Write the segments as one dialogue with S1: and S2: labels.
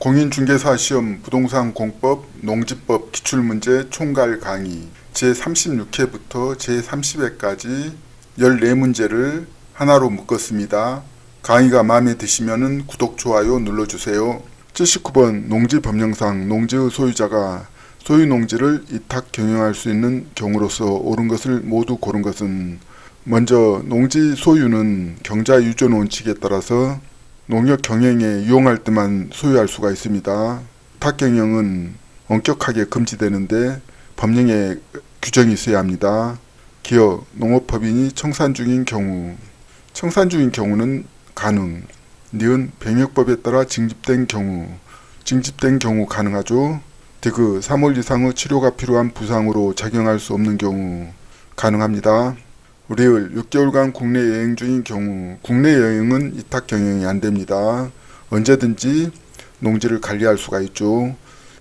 S1: 공인중개사 시험 부동산 공법 농지법 기출문제 총괄 강의 제36회부터 제30회까지 14문제를 하나로 묶었습니다. 강의가 마음에 드시면 구독, 좋아요 눌러주세요. 79번 농지법령상 농지의 소유자가 소유 농지를 위탁 경영할 수 있는 경우로서 옳은 것을 모두 고른 것은, 먼저 농지 소유는 경자 유전 원칙에 따라서 농역 경영에 유용할 때만 소유할 수가 있습니다. 위탁 경영은 엄격하게 금지되는데 법령에 규정이 있어야 합니다. 기업, 농업법인이 청산 중인 경우는 가능. 니은 병역법에 따라 징집된 경우 가능하죠. 디귿 3월 이상의 치료가 필요한 부상으로 작용할 수 없는 경우 가능합니다. 리을 6개월간 국내 여행 중인 경우, 국내 여행은 위탁 경영이 안됩니다. 언제든지 농지를 관리할 수가 있죠.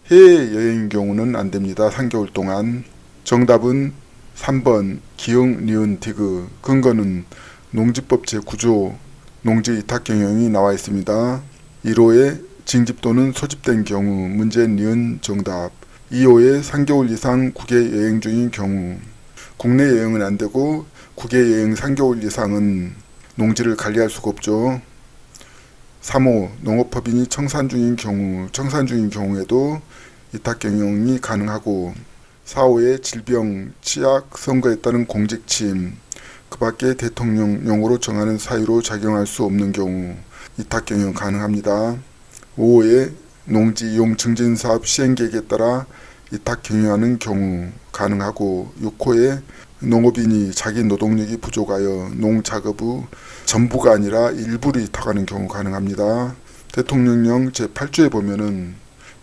S1: 해외 여행인 경우는 안됩니다. 3개월 동안. 정답은 3번 기역, 니은, 디귿. 근거는 농지법 제9조 농지 위탁 경영이 나와 있습니다. 1호에 징집 또는 소집된 경우, 문제 니은 정답. 2호에 3개월 이상 국외 여행 중인 경우, 국내 여행은 안되고 국외 여행 3개월 이상은 농지를 관리할 수가 없죠. 3호 농업법인이 청산 중인 경우에도 위탁 경영이 가능하고, 4호의 질병, 치약, 선거에 따른 공직침, 그 밖에 대통령령으로 정하는 사유로 작용할 수 없는 경우 위탁 경영 가능합니다. 5호의 농지 이용 증진사업 시행계획에 따라 위탁 경영하는 경우 가능하고, 6호의 농업인이 자기 노동력이 부족하여 농작업의 전부가 아니라 일부를 위탁하는 경우 가능합니다. 대통령령 제8조에 보면은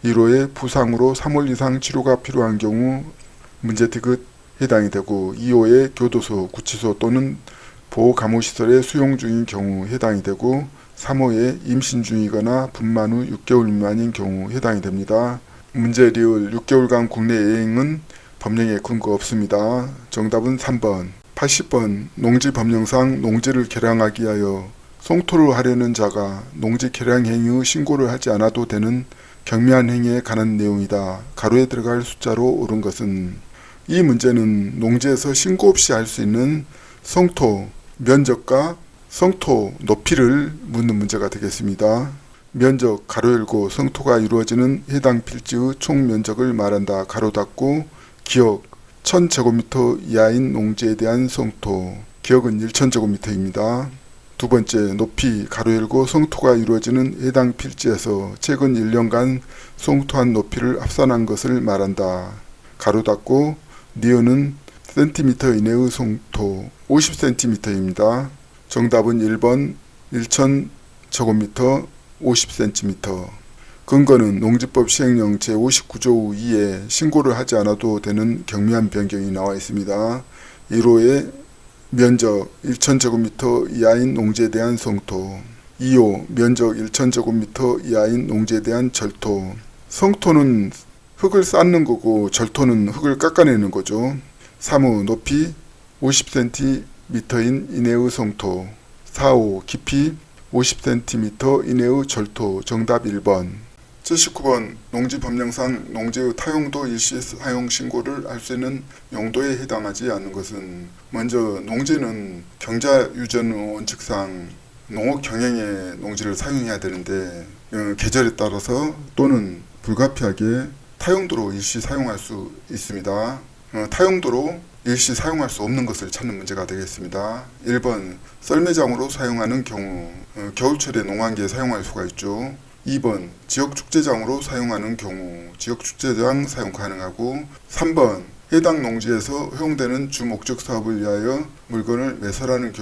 S1: 1호의 부상으로 3월 이상 치료가 필요한 경우 문제 디귿 해당이 되고, 2호의 교도소, 구치소 또는 보호감호시설에 수용 중인 경우 해당이 되고, 3호의 임신 중이거나 분만 후 6개월 미만인 경우 해당이 됩니다. 문제 리을 6개월간 국내 여행은 법령에 근거 없습니다. 정답은 3번. 80번 농지법령상 농지를 개량하기 위하여 송토를 하려는 자가 농지 개량 행위의 신고를 하지 않아도 되는 경미한 행위에 관한 내용이다. 가로에 들어갈 숫자로 옳은 것은, 이 문제는 농지에서 신고 없이 할 수 있는 송토 면적과 성토 높이를 묻는 문제가 되겠습니다. 면적 가로 열고 성토가 이루어지는 해당 필지의 총 면적을 말한다. 가로 닫고. 기역 1000제곱미터 이하인 농지에 대한 성토, 기역은 1000제곱미터입니다. 두 번째, 높이 가로 열고 성토가 이루어지는 해당 필지에서 최근 1년간 성토한 높이를 합산한 것을 말한다. 가로 닫고. 니은은 센티미터 이내의 성토 50cm입니다. 정답은 1번 1000제곱미터 50cm. 근거는 농지법 시행령 제59조 2에 신고를 하지 않아도 되는 경미한 변경이 나와 있습니다. 1호의 면적 1000제곱미터 이하인 농지에 대한 성토, 2호 면적 1000제곱미터 이하인 농지에 대한 절토. 성토는 흙을 쌓는 거고 절토는 흙을 깎아내는 거죠. 3호 높이 50cm인 이내의 성토, 4호 깊이 50cm 이내의 절토. 정답 1번. 79번 농지법령상 농지의 타용도 일시 사용 신고를 할 수 있는 용도에 해당하지 않는 것은, 먼저 농지는 경자 유전 원칙상 농업 경영에 농지를 사용해야 되는데 계절에 따라서 또는 불가피하게 타용도로 일시 사용할 수 있습니다. 타용도로 일시 사용할 수 없는 것을 찾는 문제가 되겠습니다. 1번 썰매장으로 사용하는 경우, 겨울철에 농한기에 사용할 수가 있죠. 2번 지역축제장으로 사용하는 경우, 지역축제장 사용 가능하고, 3번 해당 농지에서 허용되는 주목적 사업을 위하여 물건을 매설하는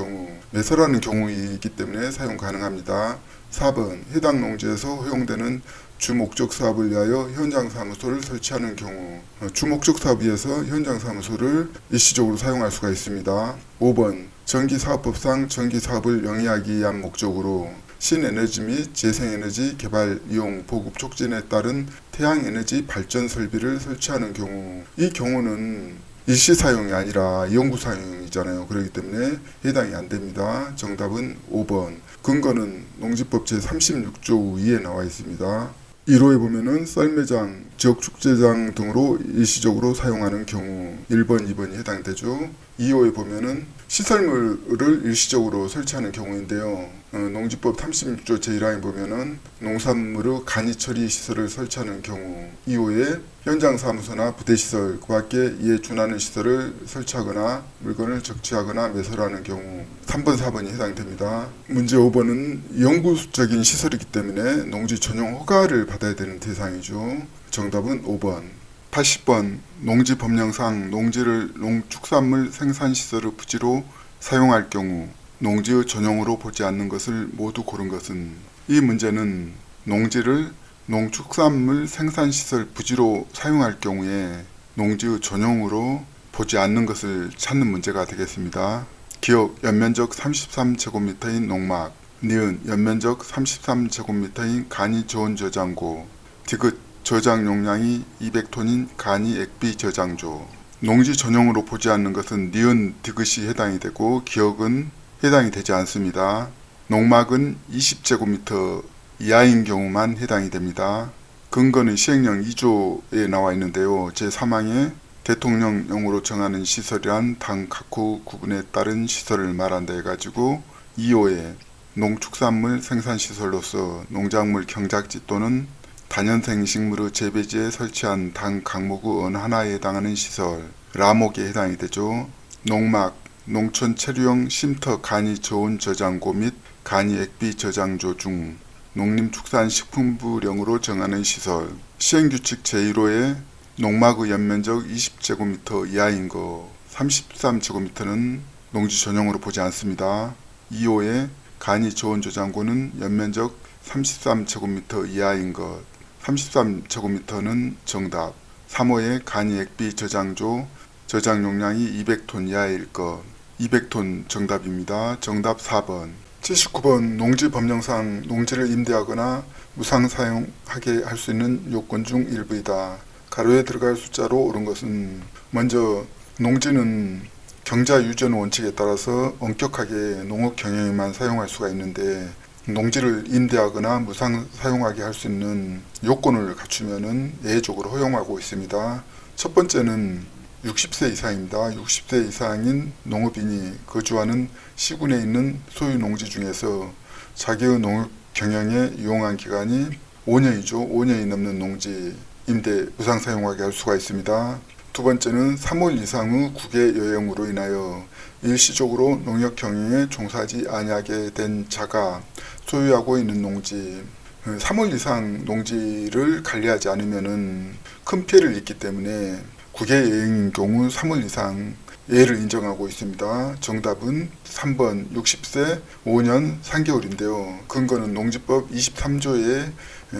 S1: 경우이기 때문에 사용 가능합니다. 4번 해당 농지에서 허용되는 주목적 사업을 위하여 현장사무소를 설치하는 경우, 주목적 사업에 의해서 현장사무소를 일시적으로 사용할 수가 있습니다. 5번 전기사업법상 전기사업을 영위하기 위한 목적으로 신에너지 및 재생에너지 개발, 이용, 보급 촉진에 따른 태양에너지 발전 설비를 설치하는 경우, 이 경우는 일시 사용이 아니라 영구 사용이잖아요. 그렇기 때문에 해당이 안됩니다. 정답은 5번. 근거는 농지법 제36조 2에 나와 있습니다. 1호에 보면은 썰매장, 지역축제장 등으로 일시적으로 사용하는 경우 1번, 2번이 해당되죠. 2호에 보면은 시설물을 일시적으로 설치하는 경우인데요. 농지법 36조 제1항에 보면은 농산물의 간이 처리 시설을 설치하는 경우 2호에 현장 사무소나 부대 시설, 그 밖에 이에 준하는 시설을 설치하거나 물건을 적치하거나 매설하는 경우 3번, 4번이 해당됩니다. 문제 5번은 영구적인 시설이기 때문에 농지 전용 허가를 받아야 되는 대상이죠. 정답은 5번. 80번 농지법령상 농지를 농축산물 생산시설의 부지로 사용할 경우 농지의 전용으로 보지 않는 것을 모두 고른 것은. 이 문제는 농지를 농축산물 생산시설 부지로 사용할 경우에 농지의 전용으로 보지 않는 것을 찾는 문제가 되겠습니다. 기억 연면적 33제곱미터인 농막, 니은 연면적 33제곱미터인 간이 저온 저장고, 디귿 저장 용량이 200톤인 간이 액비 저장조. 농지 전용으로 보지 않는 것은 니은 디귿이 해당이 되고 기억은 해당이 되지 않습니다. 농막은 20제곱미터 이하인 경우만 해당이 됩니다. 근거는 시행령 2조에 나와 있는데요. 제3항에 대통령령으로 정하는 시설이란 당 각호 구분에 따른 시설을 말한다 해가지고 2호에 농축산물 생산시설로서 농작물 경작지 또는 다년생 식물의 재배지에 설치한 당 강목의 어느 하나에 해당하는 시설, 라목에 해당이 되죠. 농막, 농촌 체류용 쉼터 간이 저온 저장고 및 간이 액비 저장조 중 농림축산식품부령으로 정하는 시설. 시행규칙 제1호에 농막의 연면적 20제곱미터 이하인 거 33제곱미터는 농지 전용으로 보지 않습니다. 2호에 간이 저온 저장고는 연면적 33제곱미터 이하인 것 33제곱미터는 정답. 3호에 간이 액비 저장조 저장 용량이 200톤 이하일 것 200톤 정답입니다. 정답 4번. 79번 농지법령상 농지를 임대하거나 무상 사용하게 할 수 있는 요건 중 일부이다. 가로에 들어갈 숫자로 옳은 것은. 먼저 농지는 경자 유전 원칙에 따라서 엄격하게 농업 경영에만 사용할 수가 있는데 농지를 임대하거나 무상 사용하게 할 수 있는 요건을 갖추면은 예외적으로 허용하고 있습니다. 첫 번째는 60세 이상입니다. 60세 이상인 농업인이 거주하는 시군에 있는 소유 농지 중에서 자기의 농업 경영에 이용한 기간이 5년이죠. 5년이 넘는 농지 임대 무상 사용하게 할 수가 있습니다. 두 번째는 3월 이상의 국외 여행으로 인하여 일시적으로 농업 경영에 종사하지 아니하게 된 자가 소유하고 있는 농지, 3월 이상 농지를 관리하지 않으면은 큰 피해를 입기 때문에 국외 여행인 경우 3월 이상 예를 인정하고 있습니다. 정답은 3번 60세 5년 3개월인데요. 근거는 농지법 23조에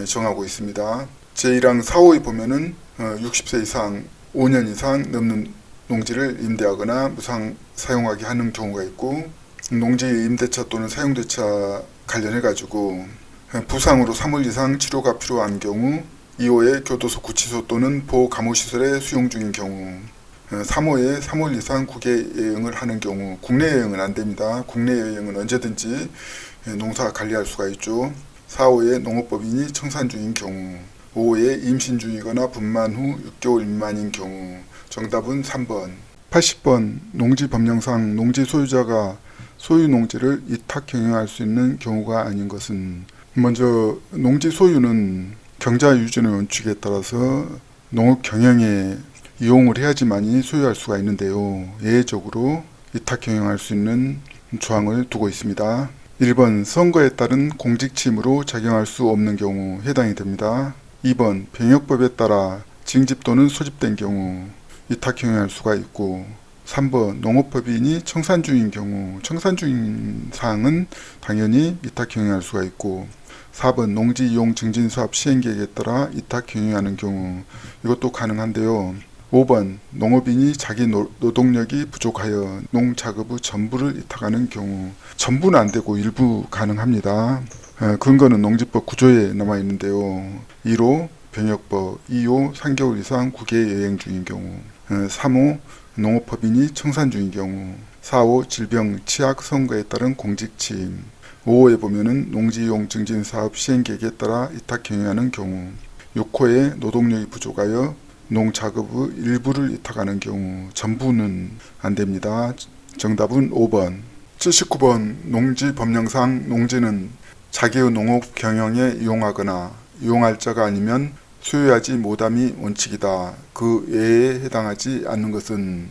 S1: 정하고 있습니다. 제1항 4호에 보면은 60세 이상 5년 이상 넘는 농지를 임대하거나 무상 사용하게 하는 경우가 있고 농지 임대차 또는 사용대차 관련해 가지고 부상으로 3월 이상 치료가 필요한 경우 2호에 교도소 구치소 또는 보호감호시설에 수용 중인 경우 3호에 3월 이상 국외 여행을 하는 경우 국내 여행은 안됩니다. 국내 여행은 언제든지 농사 관리할 수가 있죠. 4호에 농업법인이 청산 중인 경우 5호에 임신 중이거나 분만 후 6개월 미만인 경우 정답은 3번. 80번 농지법령상 농지 소유자가 소유 농지를 이탁 경영할 수 있는 경우가 아닌 것은. 먼저 농지 소유는 경자 유전의 원칙에 따라서 농업 경영에 이용을 해야지만이 소유할 수가 있는데요. 예외적으로 이탁 경영할 수 있는 조항을 두고 있습니다. 1번 선거에 따른 공직침으로 작용할 수 없는 경우 해당이 됩니다. 2번 병역법에 따라 징집 또는 소집된 경우 이탁 경영할 수가 있고 3번 농업법인이 청산 중인 경우 청산 중인 사항은 당연히 이탁 경영할 수가 있고 4번 농지 이용 증진 사업 시행 계획에 따라 이탁 경영하는 경우 이것도 가능한데요. 5번 농업인이 자기 노동력이 부족하여 농작업의 전부를 이탁하는 경우 전부는 안되고 일부 가능합니다. 근거는 농지법 9조에 남아 있는데요. 1호 병역법, 2호 3개월 이상 국외 여행 중인 경우, 3호 농업법인이 청산 중인 경우, 4호 질병, 치약, 선거에 따른 공직침, 5호에 보면은 농지이용 증진 사업 시행 계획에 따라 위탁 경영하는 경우, 6호에 노동력이 부족하여 농작업의 일부를 위탁하는 경우, 전부는 안 됩니다. 정답은 5번. 79번 농지 법령상 농지는 자기의 농업 경영에 이용하거나 이용할 자가 아니면 소유하지 못함이 원칙이다. 그 외에 해당하지 않는 것은,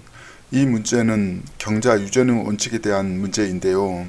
S1: 이 문제는 경자 유전의 원칙에 대한 문제인데요.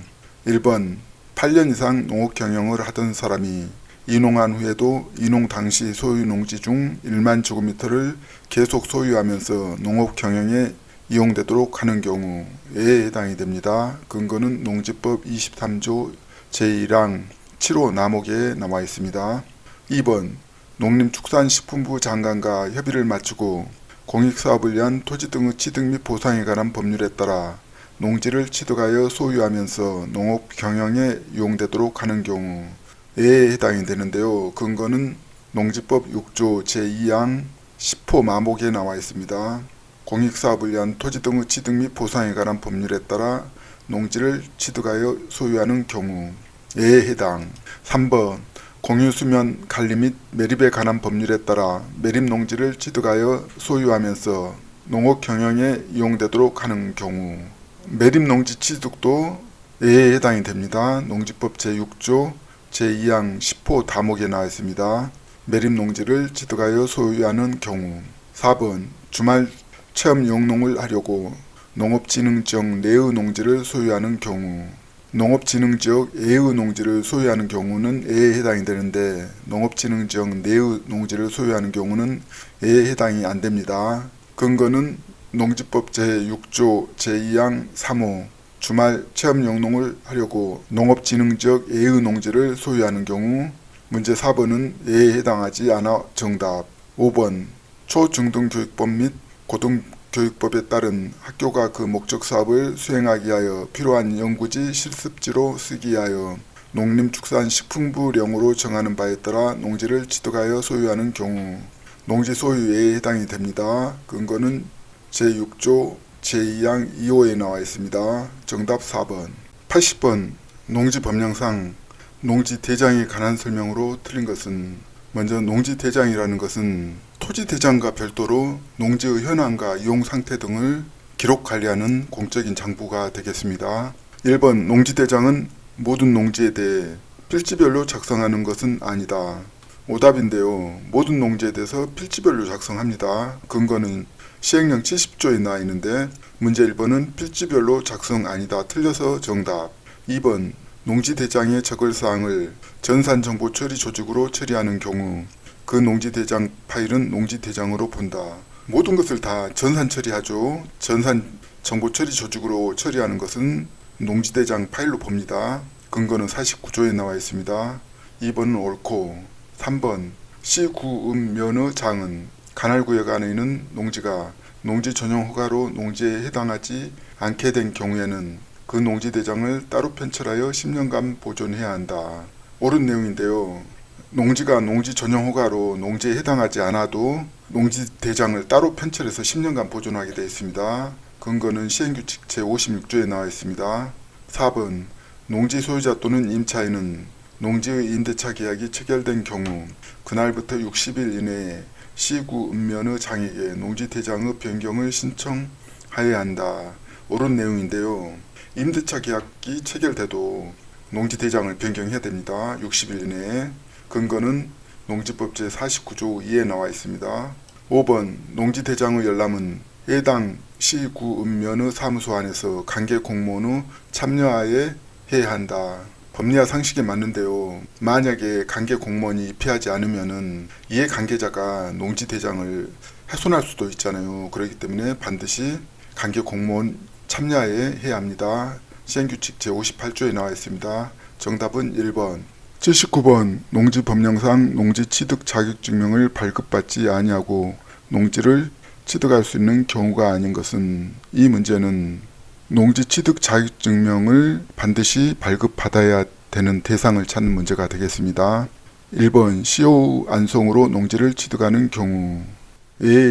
S1: 1번 8년 이상 농업 경영을 하던 사람이 이농한 후에도 이농 당시 소유 농지 중 1만 제곱미터를 계속 소유하면서 농업 경영에 이용되도록 하는 경우에 해당이 됩니다. 근거는 농지법 23조 제1항 7호 남목에 나와 있습니다. 2번 농림축산식품부 장관과 협의를 마치고 공익사업을 위한 토지 등의 취득 및 보상에 관한 법률에 따라 농지를 취득하여 소유하면서 농업 경영에 이용되도록 하는 경우에 해당이 되는데요. 근거는 농지법 6조 제2항 10호 마목에 나와 있습니다. 공익사업을 위한 토지 등의 취득 및 보상에 관한 법률에 따라 농지를 취득하여 소유하는 경우에 해당. 3번 공유수면 관리 및 매립에 관한 법률에 따라 매립 농지를 취득하여 소유하면서 농업 경영에 이용되도록 하는 경우, 매립 농지 취득도 예에 해당이 됩니다. 농지법 제6조 제2항 10호 다목에 나와 있습니다. 매립 농지를 취득하여 소유하는 경우. 4번 주말 체험 영농을 하려고 농업진흥지역 내의 농지를 소유하는 경우, 농업진흥지역 외의 농지를 소유하는 경우는 에에 해당이 되는데 농업진흥지역 내의 농지를 소유하는 경우는 에에 해당이 안 됩니다. 근거는 농지법 제6조 제2항 3호 주말 체험 영농을 하려고 농업진흥지역 외의 농지를 소유하는 경우, 문제 4번은 에에 해당하지 않아 정답. 5번 초중등교육법 및 고등교육법에 따른 학교가 그 목적 사업을 수행하기 위하여 필요한 연구지 실습지로 쓰기 위하여 농림축산식품부령으로 정하는 바에 따라 농지를 취득하여 소유하는 경우, 농지 소유에 해당이 됩니다. 근거는 제6조 제2항 2호에 나와 있습니다. 정답 4번. 80번 농지법령상 농지대장에 관한 설명으로 틀린 것은, 먼저 농지대장이라는 것은 토지대장과 별도로 농지의 현황과 이용상태 등을 기록 관리하는 공적인 장부가 되겠습니다. 1번 농지대장은 모든 농지에 대해 필지별로 작성하는 것은 아니다. 오답인데요. 모든 농지에 대해서 필지별로 작성합니다. 근거는 시행령 70조에 나와 있는데 문제 1번은 필지별로 작성 아니다. 틀려서 정답. 2번 농지대장의 적을사항을 전산정보 처리 조직으로 처리하는 경우 그 농지대장 파일은 농지대장으로 본다. 모든 것을 다 전산 처리하죠. 전산 정보 처리 조직으로 처리하는 것은 농지대장 파일로 봅니다. 근거는 49조에 나와 있습니다. 2번은 옳고. 3번 시구읍면의 장은 관할구역 안에 있는 농지가 농지 전용 허가로 농지에 해당하지 않게 된 경우에는 그 농지대장을 따로 편철하여 10년간 보존해야 한다. 옳은 내용인데요. 농지가 농지 전용 허가로 농지에 해당하지 않아도 농지대장을 따로 편철해서 10년간 보존하게 되어 있습니다. 근거는 시행규칙 제56조에 나와 있습니다. 4번 농지 소유자 또는 임차인은 농지의 임대차 계약이 체결된 경우 그날부터 60일 이내에 시구읍면의 장에게 농지대장의 변경을 신청하여야 한다. 옳은 내용인데요. 임대차 계약이 체결돼도 농지대장을 변경해야 됩니다. 60일 이내에. 근거는 농지법 제49조 2에 나와 있습니다. 5번 농지대장의 열람은 해당 시구읍면의 사무소 안에서 관계 공무원의 참여하에 해야 한다. 법리와 상식에 맞는데요. 만약에 관계 공무원이 입회하지 않으면은 이해 관계자가 농지대장을 훼손할 수도 있잖아요. 그렇기 때문에 반드시 관계 공무원 참여하에 해야 합니다. 시행규칙 제58조에 나와 있습니다. 정답은 1번. 79번 농지법령상 농지 취득 자격증명을 발급받지 아니하고 농지를 취득할 수 있는 경우가 아닌 것은, 이 문제는 농지 취득 자격증명을 반드시 발급받아야 되는 대상을 찾는 문제가 되겠습니다. 1번 시효 안성으로 농지를 취득하는 경우에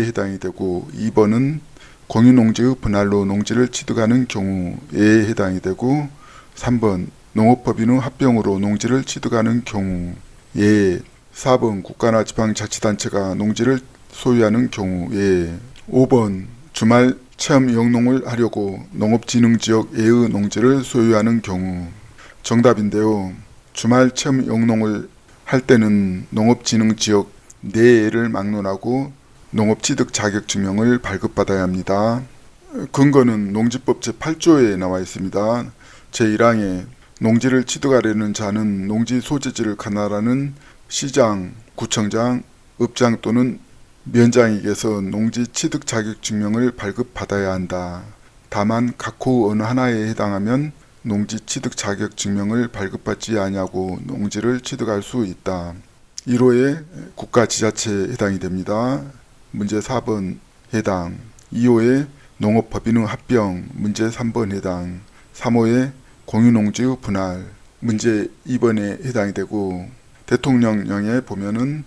S1: 해당이 되고, 2번은 공유농지의 분할로 농지를 취득하는 경우에 해당이 되고, 3번 농업법인의 합병으로 농지를 취득하는 경우. 예. 4번 국가나 지방자치단체가 농지를 소유하는 경우. 예. 5번 주말 체험 영농을 하려고 농업진흥지역 내의 농지를 소유하는 경우. 정답인데요. 주말 체험 영농을 할 때는 농업진흥지역 내를 막론하고 농업취득 자격증명을 발급받아야 합니다. 근거는 농지법 제8조에 나와 있습니다. 제1항에 농지를 취득하려는 자는 농지 소재지를 관할하는 시장, 구청장, 읍장 또는 면장에게서 농지 취득 자격증명을 발급받아야 한다. 다만 각호 어느 하나에 해당하면 농지 취득 자격증명을 발급받지 아니하고 농지를 취득할 수 있다. 1호에 국가지자체에 해당이 됩니다. 문제 4번 해당. 2호에 농업법인의 합병. 문제 3번 해당. 3호에 공유농지의 분할. 문제 2번에 해당이 되고, 대통령령에 보면은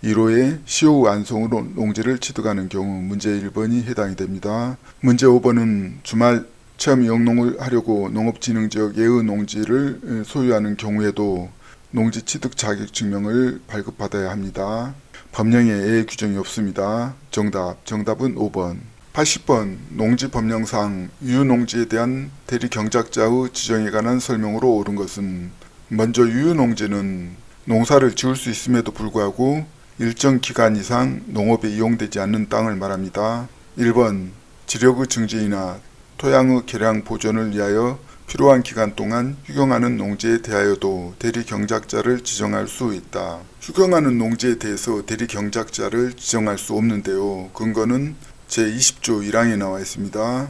S1: 1호에 시효 완송으로 농지를 취득하는 경우 문제 1번이 해당이 됩니다. 문제 5번은 주말 체험 영농을 하려고 농업진흥지역 예의 농지를 소유하는 경우에도 농지 취득 자격증명을 발급받아야 합니다. 법령에 예외 규정이 없습니다. 정답은 5번. 80번 농지법령상 유유농지에 대한 대리경작자의 지정에 관한 설명으로 옳은 것은, 먼저 유유농지는 농사를 지을 수 있음에도 불구하고 일정 기간 이상 농업에 이용되지 않는 땅을 말합니다. 1번 지력의 증진이나 토양의 개량 보존을 위하여 필요한 기간 동안 휴경하는 농지에 대하여도 대리경작자를 지정할 수 있다. 휴경하는 농지에 대해서 대리경작자를 지정할 수 없는데요. 근거는 제20조 1항에 나와 있습니다.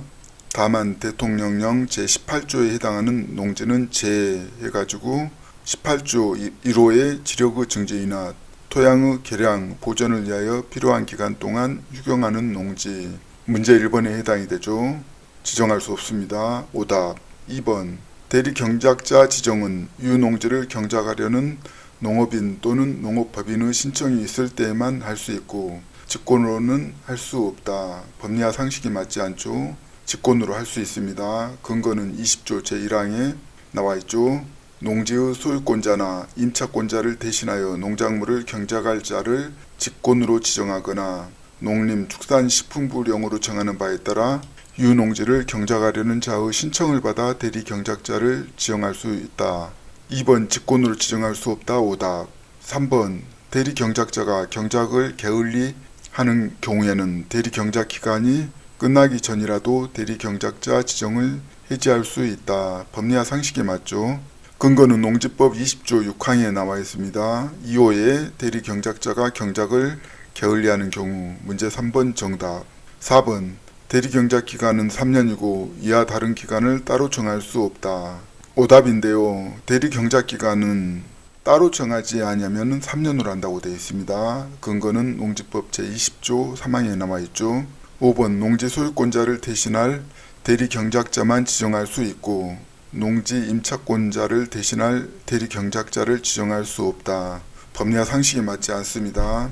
S1: 다만 대통령령 제18조에 해당하는 농지는 제해가지고 18조 1호의 지력의 증진이나 토양의 개량, 보존을 위하여 필요한 기간 동안 휴경하는 농지. 문제 1번에 해당이 되죠. 지정할 수 없습니다. 오답. 2번 대리경작자 지정은 유농지를 경작하려는 농업인 또는 농업법인의 신청이 있을 때에만 할 수 있고 직권으로는 할 수 없다. 법리와 상식이 맞지 않죠. 직권으로 할 수 있습니다. 근거는 20조 제1항에 나와 있죠. 농지의 소유권자나 임차권자를 대신하여 농작물을 경작할 자를 직권으로 지정하거나 농림축산식품부령으로 정하는 바에 따라 유농지를 경작하려는 자의 신청을 받아 대리경작자를 지정할 수 있다. 2번 직권으로 지정할 수 없다. 오답. 3번 대리경작자가 경작을 게을리 하는 경우에는 대리경작 기간이 끝나기 전이라도 대리경작자 지정을 해지할 수 있다. 법리와 상식이 맞죠. 근거는 농지법 20조 6항에 나와 있습니다. 2호에 대리경작자가 경작을 게을리하는 경우. 문제 3번 정답. 4번 대리경작 기간은 3년이고 이하 다른 기간을 따로 정할 수 없다. 오답인데요. 대리경작 기간은 따로 정하지 아니하면 3년으로 한다고 되어 있습니다. 근거는 농지법 제20조 3항에 나와 있죠. 5번 농지 소유권자를 대신할 대리경작자만 지정할 수 있고 농지 임차권자를 대신할 대리경작자를 지정할 수 없다. 법리와 상식이 맞지 않습니다.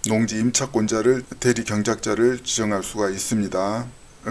S1: 농지 임차권자를 대리경작자를 지정할 수가 있습니다.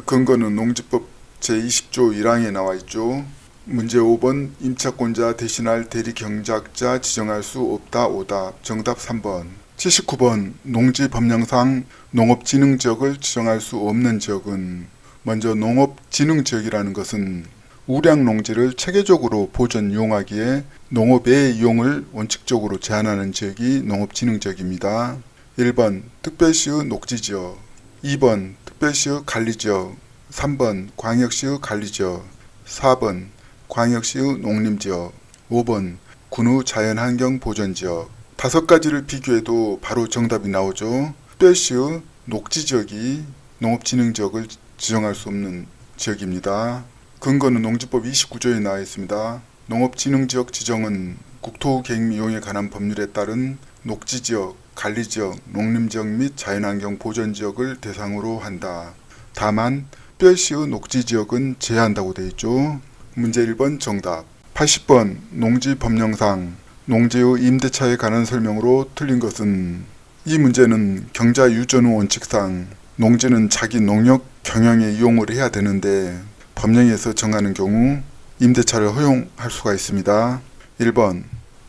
S1: 근거는 농지법 제20조 1항에 나와 있죠. 문제 5번 임차권자 대신할 대리경작자 지정할 수 없다. 오답. 정답 3번. 79번 농지법령상 농업진흥지역을 지정할 수 없는 지역은, 먼저 농업진흥지역이라는 것은 우량농지를 체계적으로 보존 이용하기에 농업의 이용을 원칙적으로 제한하는 지역이 농업진흥지역입니다. 1번 특별시의 녹지지역, 2번 특별시의 관리지역, 3번 광역시의 관리지역, 4번 광역시의 농림지역, 5번 군의 자연환경보전지역. 5가지를 비교해도 바로 정답이 나오죠. 특별시의 녹지지역이 농업진흥지역을 지정할 수 없는 지역입니다. 근거는 농지법 29조에 나와 있습니다. 농업진흥지역 지정은 국토계획이용에 관한 법률에 따른 녹지지역, 관리지역, 농림지역 및 자연환경 보전지역을 대상으로 한다. 다만 특별시의 녹지지역은 제한한다고 되어 있죠. 문제 1번 정답. 80번 농지법령상 농지의 임대차에 관한 설명으로 틀린 것은, 이 문제는 경자 유전의 원칙상 농지는 자기 농력 경영에 이용을 해야 되는데 법령에서 정하는 경우 임대차를 허용할 수가 있습니다. 1번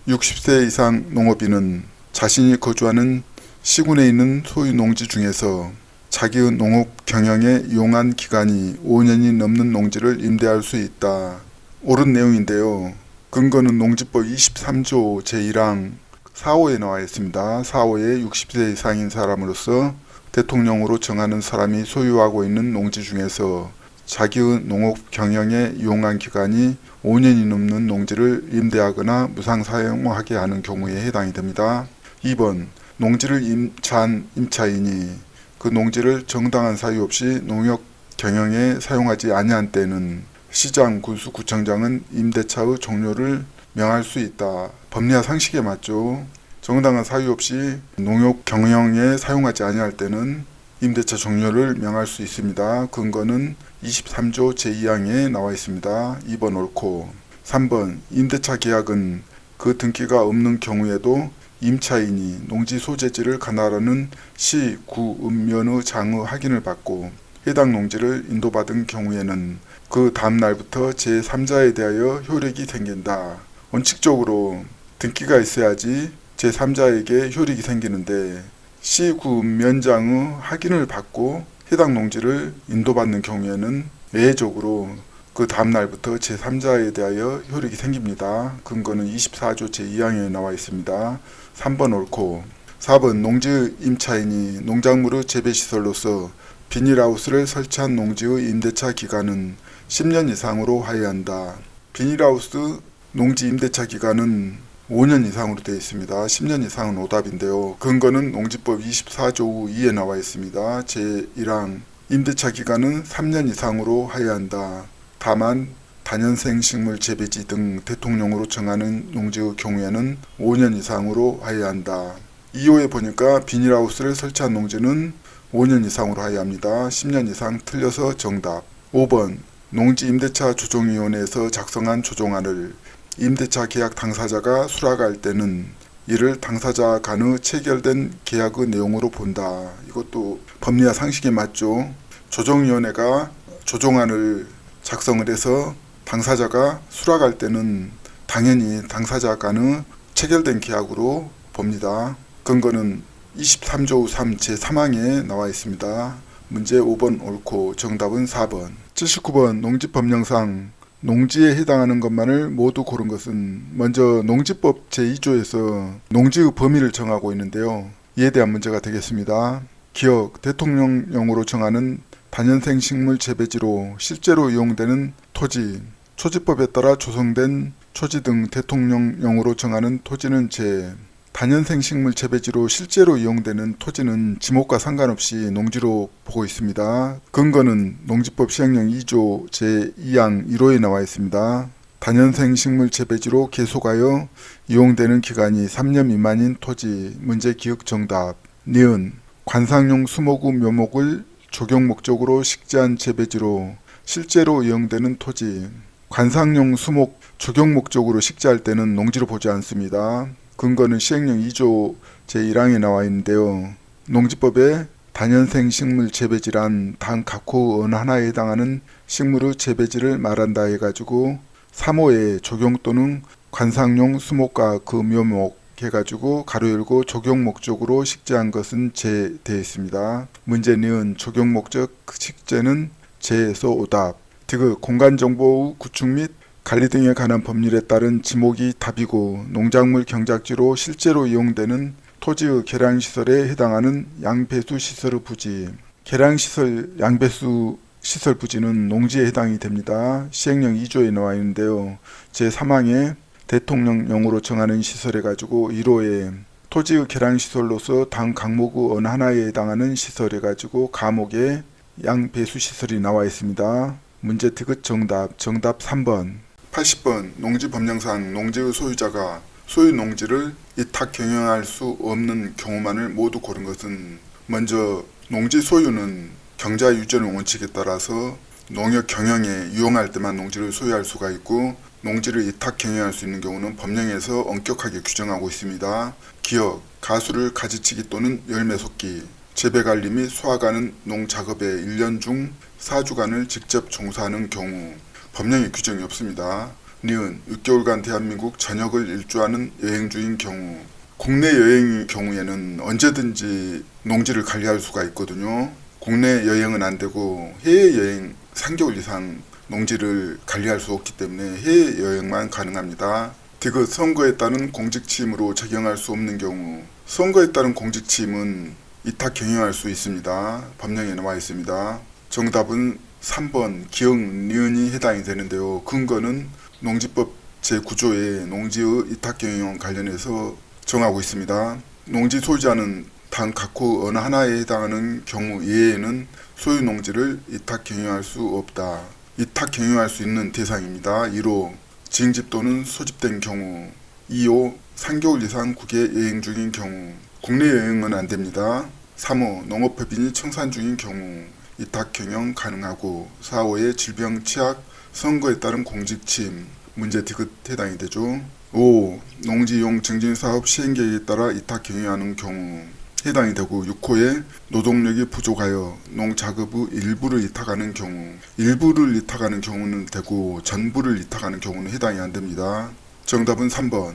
S1: 60세 이상 농업인은 자신이 거주하는 시군에 있는 소유 농지 중에서 자기의 농업 경영에 이용한 기간이 5년이 넘는 농지를 임대할 수 있다. 옳은 내용인데요. 근거는 농지법 23조 제1항 4호에 나와 있습니다. 4호에 60세 이상인 사람으로서 대통령으로 정하는 사람이 소유하고 있는 농지 중에서 자기의 농업 경영에 이용한 기간이 5년이 넘는 농지를 임대하거나 무상 사용하게 하는 경우에 해당이 됩니다. 2번 농지를 임차한 임차인이 그 농지를 정당한 사유 없이 농업 경영에 사용하지 아니한 때는 시장, 군수, 구청장은 임대차의 종료를 명할 수 있다. 법리와 상식에 맞죠. 정당한 사유 없이 농업 경영에 사용하지 아니할 때는 임대차 종료를 명할 수 있습니다. 근거는 23조 제2항에 나와 있습니다. 2번 옳고 3번 임대차 계약은 그 등기가 없는 경우에도 임차인이 농지 소재지를 관할하는 시, 구, 읍면의 장의 확인을 받고 해당 농지를 인도받은 경우에는 그 다음 날부터 제3자에 대하여 효력이 생긴다. 원칙적으로 등기가 있어야지 제3자에게 효력이 생기는데 시, 구, 읍면장의 확인을 받고 해당 농지를 인도받는 경우에는 예외적으로 그 다음 날부터 제3자에 대하여 효력이 생깁니다. 근거는 24조 제2항에 나와 있습니다. 3번 옳고 4번 농지 임차인이 농작물의 재배시설로서 비닐하우스를 설치한 농지의 임대차 기간은 10년 이상으로 하여한다. 비닐하우스 농지 임대차 기간은 5년 이상으로 되어 있습니다. 10년 이상은 오답인데요. 근거는 농지법 24조 2에 나와 있습니다. 제1항 임대차 기간은 3년 이상으로 하여한다. 다만 다년생 식물 재배지 등 대통령으로 정하는 농지의 경우에는 5년 이상으로 하여한다. 2호에 보니까 비닐하우스를 설치한 농지는 5년 이상으로 하여합니다. 10년 이상 틀려서 정답. 5번 농지 임대차 조정위원회에서 작성한 조정안을 임대차 계약 당사자가 수락할 때는 이를 당사자 간의 체결된 계약의 내용으로 본다. 이것도 법리와 상식에 맞죠. 조정위원회가 조정안을 작성을 해서 당사자가 수락할 때는 당연히 당사자 간의 체결된 계약으로 봅니다. 근거는 23조 3 제3항에 나와 있습니다. 문제 5번 옳고 정답은 4번. 79번 농지법령상 농지에 해당하는 것만을 모두 고른 것은 먼저 농지법 제2조에서 농지의 범위를 정하고 있는데요. 이에 대한 문제가 되겠습니다. 기억 대통령령으로 정하는 다년생 식물 재배지로 실제로 이용되는 토지, 초지법에 따라 조성된 초지 등 대통령령으로 정하는 토지는 제, 다년생 식물 재배지로 실제로 이용되는 토지는 지목과 상관없이 농지로 보고 있습니다. 근거는 농지법 시행령 2조 제2항 1호에 나와 있습니다. 다년생 식물 재배지로 계속하여 이용되는 기간이 3년 미만인 토지. 문제 기억 정답. 니은 관상용 수목의 묘목을 조경 목적으로 식재한 재배지로 실제로 이용되는 토지. 관상용 수목 조경 목적으로 식재할 때는 농지로 보지 않습니다. 근거는 시행령 2조 제1항에 나와 있는데요. 농지법에 다년생 식물 재배지란 단 각호 어느 하나에 해당하는 식물의 재배지를 말한다 해가지고 3호에 조경 또는 관상용 수목과 그 묘목 해가지고 가로 열고 조경 목적으로 식재한 것은 제 되어 있습니다. 문제는 조경 목적 식재는 제에서 오답. 디귿 공간정보의 구축 및 관리 등에 관한 법률에 따른 지목이 답이고 농작물 경작지로 실제로 이용되는 토지의 계량시설에 해당하는 양배수 시설의 부지. 계량시설 양배수 시설 부지는 농지에 해당이 됩니다. 시행령 2조에 나와 있는데요. 제3항에 대통령령으로 정하는 시설해 가지고 1호에 토지의 계량시설로서 당 강목의 어느 하나에 해당하는 시설해 가지고 가목에 양배수시설이 나와 있습니다. 문제 디귿 정답 3번. 80번 농지법령상 농지의 소유자가 소유 농지를 이탁 경영할 수 없는 경우만을 모두 고른 것은 먼저 농지 소유는 경자 유전의 원칙에 따라서 농역 경영에 유용할 때만 농지를 소유할 수가 있고 농지를 이탁 경영할 수 있는 경우는 법령에서 엄격하게 규정하고 있습니다. 기억, 가수를 가지치기 또는 열매 솟기, 재배관리 및 소화가는 농작업에 1년 중 4주간을 직접 종사하는 경우, 법령에 규정이 없습니다. 니은 6개월간 대한민국 전역을 일주하는 여행 중인 경우. 국내 여행의 경우에는 언제든지 농지를 관리할 수가 있거든요. 국내 여행은 안 되고 해외여행 3개월 이상 농지를 관리할 수 없기 때문에 해외여행만 가능합니다. 디귿 선거에 따른 공직침으로 적용할 수 없는 경우. 선거에 따른 공직침은 이탁 경영할 수 있습니다. 법령에 나와 있습니다. 정답은 3번 기억 니은이 해당이 되는데요. 근거는 농지법 제9조의 농지의 이탁 경영 관련해서 정하고 있습니다. 농지 소유자는 단 각호 어느 하나에 해당하는 경우 이외에는 소유 농지를 이탁 경영할 수 없다. 이탁 경영할 수 있는 대상입니다. 1호 징집 또는 소집된 경우. 2호 3개월 이상 국외 여행 중인 경우. 국내 여행은 안 됩니다. 3호 농업법인이 청산 중인 경우 이탁 경영 가능하고. 4호의 질병 취약 선거에 따른 공직침 문제 디귿 해당이 되죠. 5. 농지용 증진사업 시행계획에 따라 이탁 경영하는 경우 해당이 되고. 6호에 노동력이 부족하여 농작업의 일부를 이탁하는 경우. 일부를 이탁하는 경우는 되고 전부를 이탁하는 경우는 해당이 안 됩니다. 정답은 3번